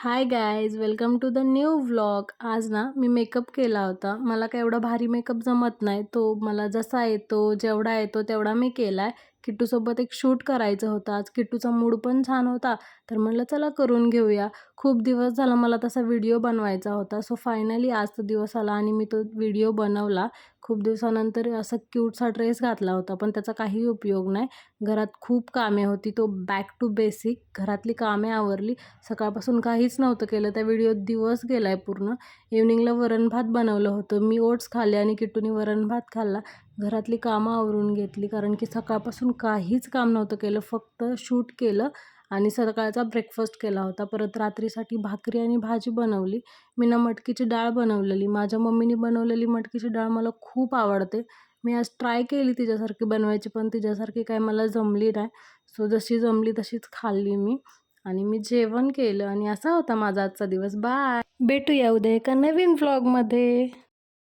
High guys, welcome to the new vlog. आज ना मी makeup केला होता. मला काय एवढा भारी मेकअप जमत नाही. तो मला जसा येतो, जेवढा येतो तेवढा मी केला आहे. किट्टूसोबत एक शूट करायचं होतं. आज किट्टूचा मूड पण छान होता, तर म्हटलं चला करून घेऊया. खूप दिवस झाला मला तसा व्हिडिओ बनवायचा होता. सो फायनली आज तो दिवस आला आणि मी तो व्हिडिओ बनवला. खूप दिवसानंतर असा क्यूटसा ड्रेस घातला होता, पण त्याचा काही उपयोग नाही. घरात खूप कामे होती. तो बॅक टू बेसिक घरातली कामे आवरली. सकाळपासून काहीच नव्हतं केलं. त्या व्हिडिओत दिवस गेला आहे पूर्ण. इव्हनिंगला वरण-भात बनवलं होतं. मी ओट्स खाल्ले आणि किट्टूनी वरण-भात खाल्ला. घरातली कामं आवरून घेतली, कारण की सकाळपासून काहीच काम नव्हतं केलं. फक्त शूट केलं आणि सकाळचा ब्रेकफास्ट केला होता. परत रात्रीसाठी भाकरी आणि भाजी बनवली. मी ना मटकीची डाळ बनवलेली. माझ्या मम्मीने बनवलेली मटकीची डाळ मला खूप आवडते. मी आज ट्राय केली तिच्यासारखी बनवायची, पण तिच्यासारखी काही मला जमली नाही. सो जशी जमली तशीच खाल्ली मी. आणि मी जेवण केलं आणि असा होता माझा आजचा दिवस. बाय. भेटूया उद्या एका नवीन व्लॉगमध्ये.